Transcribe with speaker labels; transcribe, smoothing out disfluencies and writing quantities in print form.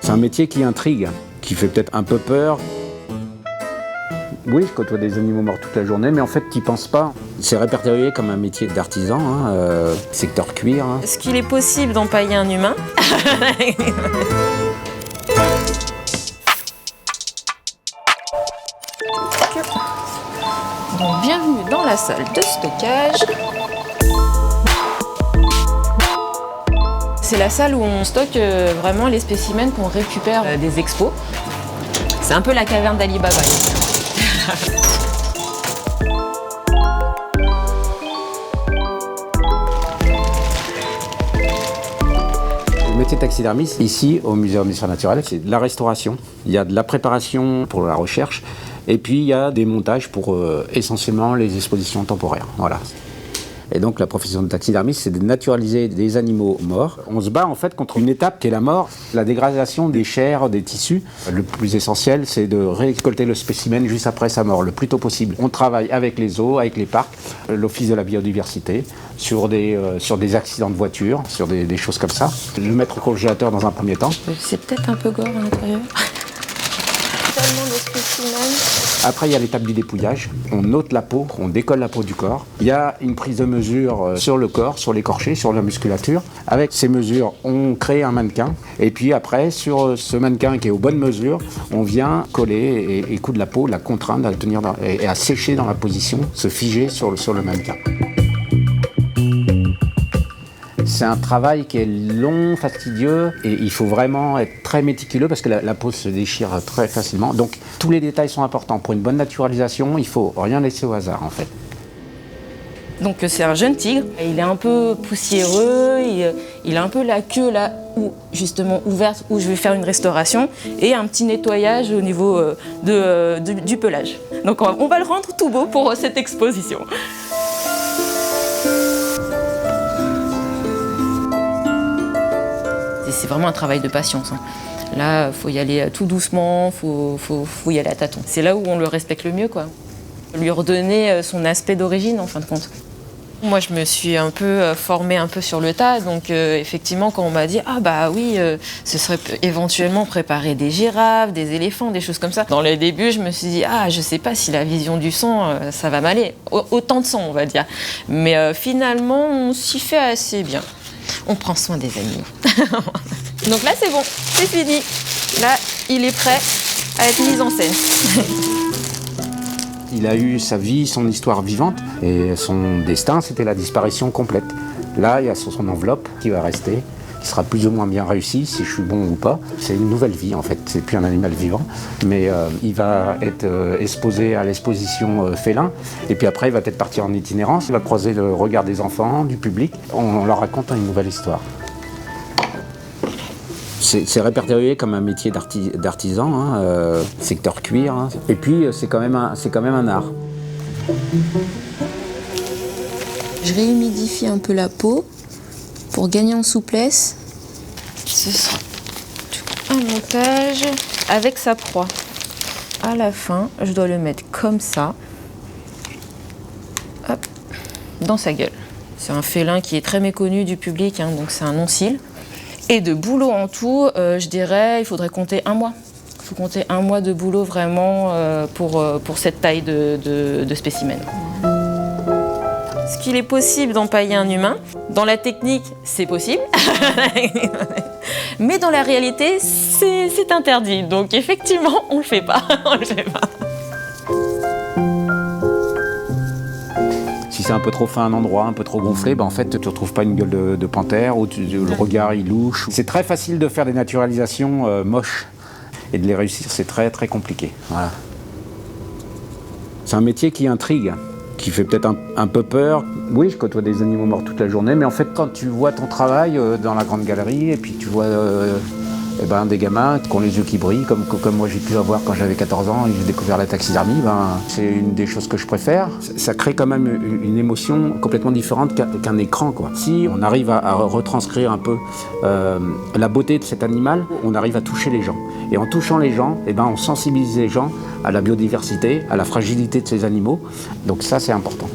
Speaker 1: C'est un métier qui intrigue, qui fait peut-être un peu peur. Oui, je côtoie des animaux morts toute la journée, mais en fait, tu n'y penses pas. C'est répertorié comme un métier d'artisan, secteur cuir.
Speaker 2: Est-ce qu'il est possible d'empailler un humain? Donc, bienvenue dans la salle de stockage. C'est la salle où on stocke vraiment les spécimens qu'on récupère des expos. C'est un peu la caverne d'Ali Baba.
Speaker 1: Le métier de taxidermiste, ici, au Muséum d'histoire naturelle, c'est de la restauration. Il y a de la préparation pour la recherche, et puis il y a des montages pour essentiellement les expositions temporaires. Voilà. Et donc la profession de taxidermiste, c'est de naturaliser des animaux morts. On se bat en fait contre une étape qui est la mort, la dégradation des chairs, des tissus. Le plus essentiel, c'est de récolter le spécimen juste après sa mort, le plus tôt possible. On travaille avec les zoos, avec les parcs, l'Office de la biodiversité, sur des accidents de voiture, sur des choses comme ça. Le mettre au congélateur dans un premier temps.
Speaker 2: C'est peut-être un peu gore à l'intérieur. Tellement de spécimens.
Speaker 1: Après, il y a l'étape du dépouillage. On ôte la peau, on décolle la peau du corps. Il y a une prise de mesure sur le corps, sur l'écorché, sur la musculature. Avec ces mesures, on crée un mannequin. Et puis après, sur ce mannequin qui est aux bonnes mesures, on vient coller et coudre la peau, la contraindre à le tenir et à sécher dans la position, se figer sur le mannequin. C'est un travail qui est long, fastidieux, et il faut vraiment être très méticuleux parce que la peau se déchire très facilement. Donc tous les détails sont importants. Pour une bonne naturalisation, il ne faut rien laisser au hasard en fait.
Speaker 2: Donc c'est un jeune tigre, il est un peu poussiéreux, il a un peu la queue là, justement ouverte, où je vais faire une restauration, et un petit nettoyage au niveau du pelage. Donc on va le rendre tout beau pour cette exposition. C'est vraiment un travail de patience. Là, il faut y aller tout doucement, faut y aller à tâtons. C'est là où on le respecte le mieux, quoi. Lui redonner son aspect d'origine, en fin de compte. Moi, je me suis un peu formée un peu sur le tas, donc effectivement, quand on m'a dit « Ah bah oui, ce serait éventuellement préparer des girafes, des éléphants, des choses comme ça ». Dans les débuts, je me suis dit « Ah, je sais pas si la vision du sang, ça va m'aller. » Autant de sang, on va dire. Mais finalement, on s'y fait assez bien. On prend soin des animaux. Donc là, c'est bon, c'est fini. Là, il est prêt à être mis en scène.
Speaker 1: Il a eu sa vie, son histoire vivante, et son destin, c'était la disparition complète. Là, il y a son enveloppe qui va rester, qui sera plus ou moins bien réussie, si je suis bon ou pas. C'est une nouvelle vie, en fait. C'est plus un animal vivant, mais il va être exposé à l'exposition félin, et puis après, il va peut-être partir en itinérance. Il va croiser le regard des enfants, du public. On leur raconte une nouvelle histoire. C'est répertorié comme un métier d'artisan, secteur cuir. Et puis, c'est quand même un art.
Speaker 2: Je réhumidifie un peu la peau pour gagner en souplesse. Ce sera un montage avec sa proie. À la fin, je dois le mettre comme ça, hop, dans sa gueule. C'est un félin qui est très méconnu du public, donc c'est un non-cil. Et de boulot en tout, je dirais, il faudrait compter 1 mois. Il faut compter 1 mois de boulot vraiment pour cette taille de spécimen. Est-ce qu'il est possible d'empailler un humain? Dans la technique, c'est possible. Mais dans la réalité, c'est interdit. Donc effectivement, on le fait pas. On le fait pas.
Speaker 1: Si c'est un peu trop fin à un endroit, un peu trop gonflé, en fait, tu ne retrouves pas une gueule de panthère, ou le regard il louche. C'est très facile de faire des naturalisations moches, et de les réussir, c'est très très compliqué. Voilà. C'est un métier qui intrigue, qui fait peut-être un peu peur. Oui, je côtoie des animaux morts toute la journée, mais en fait, quand tu vois ton travail dans la grande galerie, et puis tu vois des gamins qui ont les yeux qui brillent, comme moi j'ai pu avoir quand j'avais 14 ans et j'ai découvert la taxidermie, c'est une des choses que je préfère. Ça crée quand même une émotion complètement différente qu'un écran, quoi. Si on arrive à retranscrire un peu la beauté de cet animal, on arrive à toucher les gens. Et en touchant les gens, on sensibilise les gens à la biodiversité, à la fragilité de ces animaux. Donc ça, c'est important.